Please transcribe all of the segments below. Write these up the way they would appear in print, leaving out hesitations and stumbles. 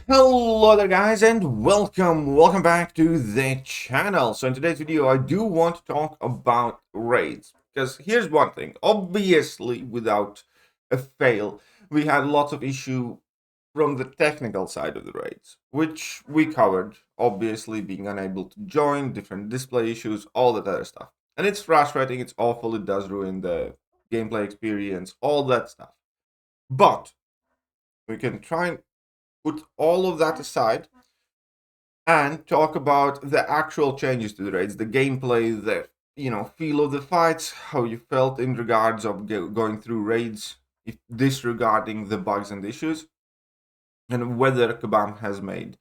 Hello there guys and welcome back to the channel. So in today's video I do want to talk about raids, because here's one thing. Obviously, without a fail, we had lots of issue from the technical side of the raids, which we covered. Obviously, being unable to join, different display issues, all that other stuff. And it's frustrating, it's awful, it does ruin the gameplay experience, all that stuff. But we can try and put all of that aside and talk about the actual changes to the raids, the gameplay, the feel of the fights, how you felt in regards of going through raids, if disregarding the bugs and issues, and whether Kabam has made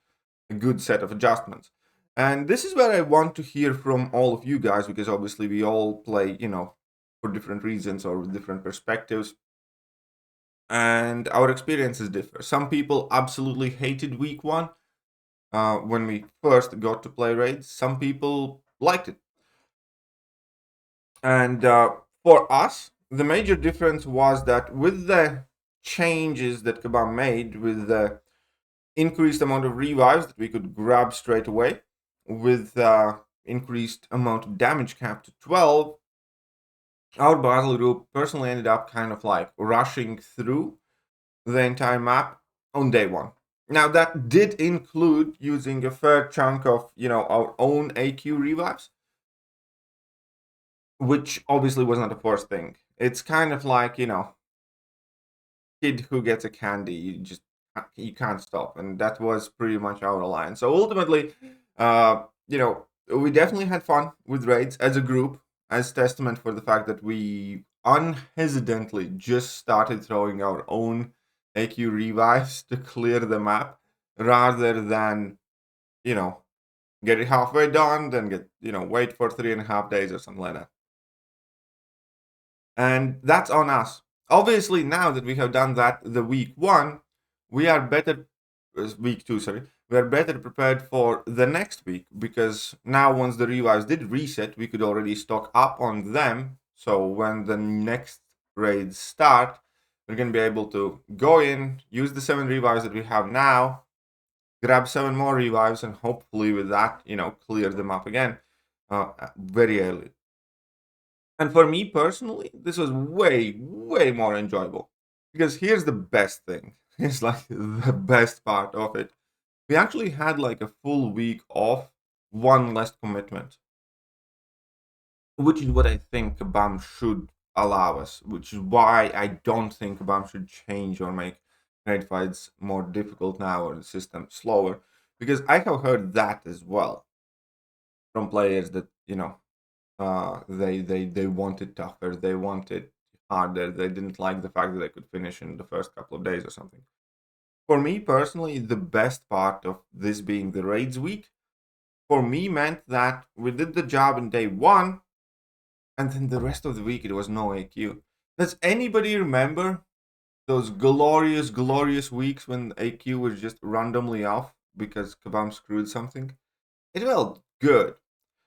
a good set of adjustments. And this is where I want to hear from all of you guys, because obviously we all play, for different reasons or with different perspectives, and our experiences differ. Some people absolutely hated week one when we first got to play raids. Some people liked it. And for us, the major difference was that with the changes that Kabam made, with the increased amount of revives that we could grab straight away, with increased amount of damage cap to 12, our battle group personally ended up kind of like rushing through the entire map on day one. Now that did include using a fair chunk of our own AQ revives, which obviously was not the first thing. It's kind of like kid who gets a candy, you can't stop, and that was pretty much our line. So ultimately, we definitely had fun with raids as a group, as testament for the fact that we unhesitantly just started throwing our own AQ revives to clear the map, rather than get it halfway done, then wait for 3.5 days or something like that. And that's on us. Obviously, now that we have done that the week one, we are better. Week two, sorry, we are better prepared for the next week, because now once the revives did reset, we could already stock up on them. So when the next raids start, we're going to be able to go in, use the 7 revives that we have now, grab 7 more revives, and hopefully with that, clear them up again very early. And for me personally, this was way, way more enjoyable. Because here's the best thing. It's like the best part of it. We actually had like a full week off, one less commitment. Which is what I think BAM should allow us. Which is why I don't think BAM should change or make raid fights more difficult now or the system slower. Because I have heard that as well from players that, they wanted tougher, they wanted harder, they didn't like the fact that they could finish in the first couple of days or something. For me personally, the best part of this being the raids week, for me, meant that we did the job in day one, and then the rest of the week it was no AQ. Does anybody remember those glorious, glorious weeks when AQ was just randomly off because Kabam screwed something? It felt good.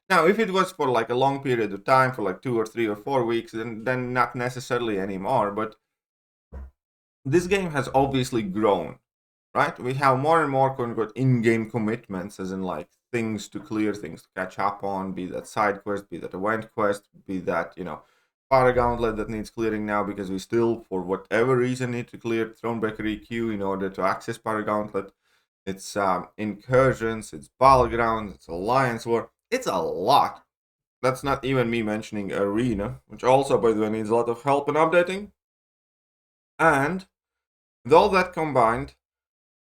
Now, if it was for like a long period of time, for like 2 or 3 or 4 weeks, then not necessarily anymore. But this game has obviously grown, right? We have more and more quote unquote in-game commitments, as in like things to clear, things to catch up on, be that side quest, be that event quest, be that fire gauntlet that needs clearing now, because we still, for whatever reason, need to clear Thronebreaker EQ in order to access fire gauntlet. It's incursions, it's battlegrounds, it's alliance war. It's a lot. That's not even me mentioning arena, which also, by the way, needs a lot of help in updating. And with all that combined,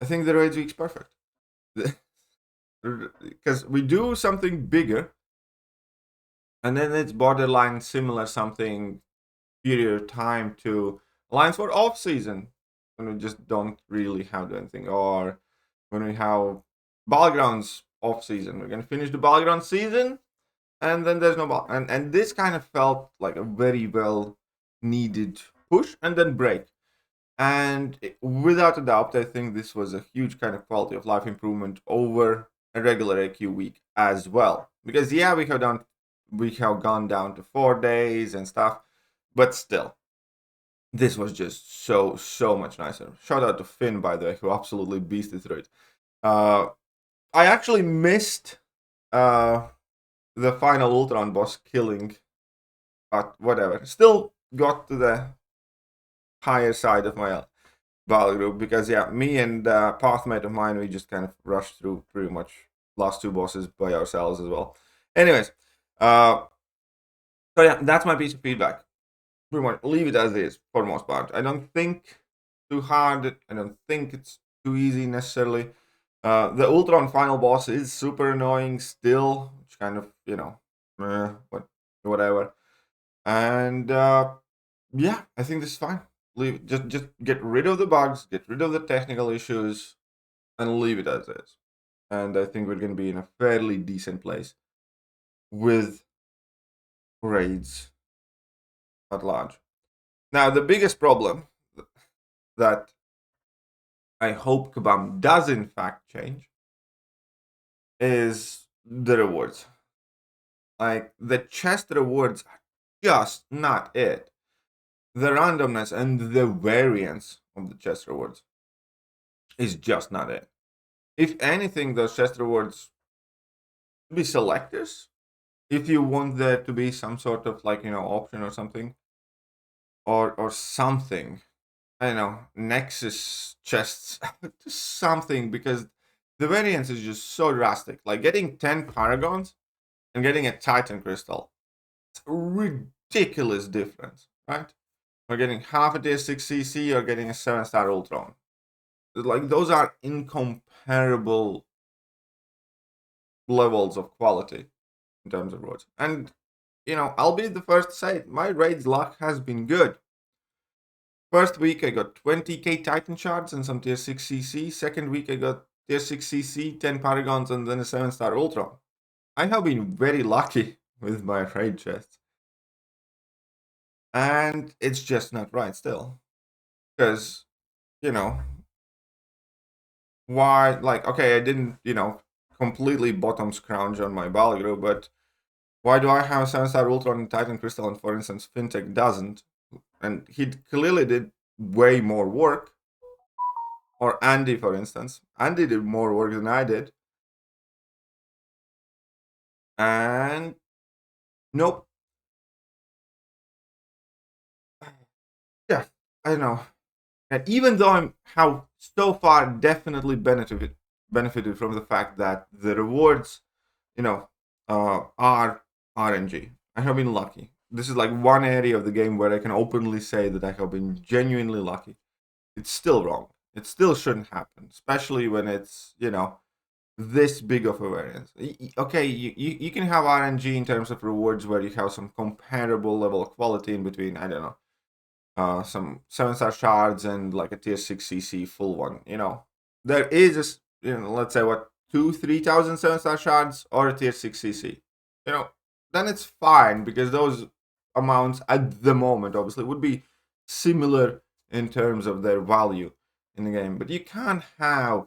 I think the raids week's perfect. Because we do something bigger, and then it's borderline similar something period time to Alliance for off season, when we just don't really have anything, or when we have battlegrounds off season. We're gonna finish the battleground season, and then there's no ball. And this kind of felt like a very well needed push and then break. And without a doubt, I think this was a huge kind of quality of life improvement over a regular AQ week as well. Because yeah, we have gone down to 4 days and stuff, but still, this was just so much nicer. Shout out to Finn, by the way, who absolutely beasted through it. I actually missed the final Ultron boss killing, but whatever. Still got to the higher side of my battle group because yeah, me and pathmate of mine, we just kind of rushed through pretty much last 2 bosses by ourselves as well. Anyways, so yeah, that's my piece of feedback. Pretty much leave it as is for the most part. I don't think too hard. I don't think it's too easy necessarily. The Ultron final boss is super annoying still, which kind of, you know, whatever. And yeah, I think this is fine. Leave just get rid of the bugs, get rid of the technical issues, and leave it as is. And I think we're going to be in a fairly decent place with raids at large. Now, the biggest problem that I hope Kabam does in fact change is the rewards. Like, the chest rewards are just not it. The randomness and the variance of the chest rewards is just not it. If anything, those chest rewards should be selectors. If you want there to be some sort of, like, you know, option or something, or something, I don't know, Nexus chests, something, because the variance is just so drastic. Like getting 10 Paragons and getting a Titan Crystal, it's a ridiculous difference, right? Or getting half a tier 6 CC or getting a 7-star Ultron. Like, those are incomparable levels of quality in terms of rewards. And, you know, I'll be the first to say it, my raids luck has been good. First week I got 20k Titan shards and some tier 6 CC. Second week I got tier 6 CC, 10 Paragons, and then a 7-star Ultron. I have been very lucky with my raid chests. And it's just not right still. Because, you know, why, like, okay, I didn't, you know, completely bottom scrounge on my battle group, but why do I have a 7-star Ultron and Titan Crystal and, for instance, Fintech doesn't? And he clearly did way more work. Or Andy, for instance. Andy did more work than I did. And nope. Yeah, I don't know. And even though I have so far definitely benefited from the fact that the rewards, you know, are RNG. I have been lucky. This is like one area of the game where I can openly say that I have been genuinely lucky. It's still wrong. It still shouldn't happen, especially when it's, you know, this big of a variance. Okay, you can have RNG in terms of rewards where you have some comparable level of quality in between, I don't know, some 7-star shards and like a tier 6 CC full one, you know. There is, a, you know, let's say what, 3,000 7-star shards or a tier 6 CC. You know, then it's fine because those amounts at the moment obviously would be similar in terms of their value in the game. But you can't have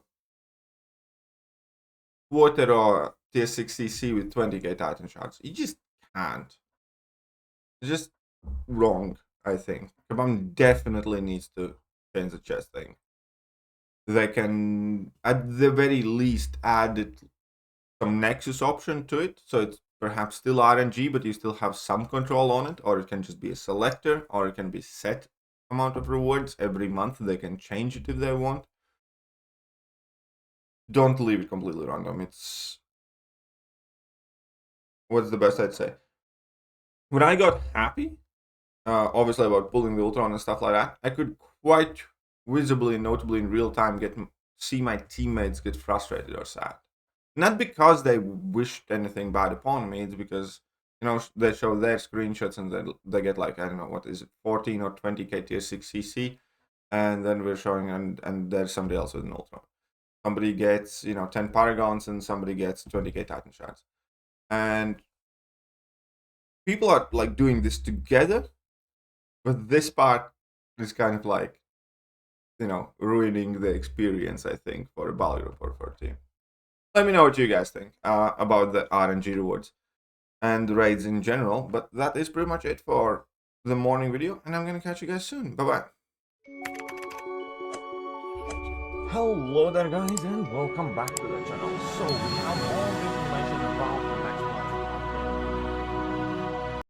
water or tier 6 CC with 20k Titan shards. You just can't. It's just wrong, I think. Kabam definitely needs to change the chest thing. They can, at the very least, add some Nexus option to it, so it's perhaps still RNG, but you still have some control on it, or it can just be a selector, or it can be set amount of rewards every month. They can change it if they want. Don't leave it completely random. It's, what's the best I'd say? When I got happy, obviously about pulling the Ultron and stuff like that, I could quite visibly and notably in real time see my teammates get frustrated or sad. Not because they wished anything bad upon me, it's because, you know, they show their screenshots and they get like, I don't know, what is it, 14 or 20k tier 6 CC, and then we're showing, and there's somebody else with an Ultron. Somebody gets, you know, 10 Paragons and somebody gets 20k Titan shards. And people are like doing this together, but this part is kind of like, you know, ruining the experience, I think, for a battle group or for a team. Let me know what you guys think about the RNG rewards and raids in general. But that is pretty much it for the morning video, and I'm gonna catch you guys soon. Bye bye. Hello there guys and welcome back to the channel. So we have all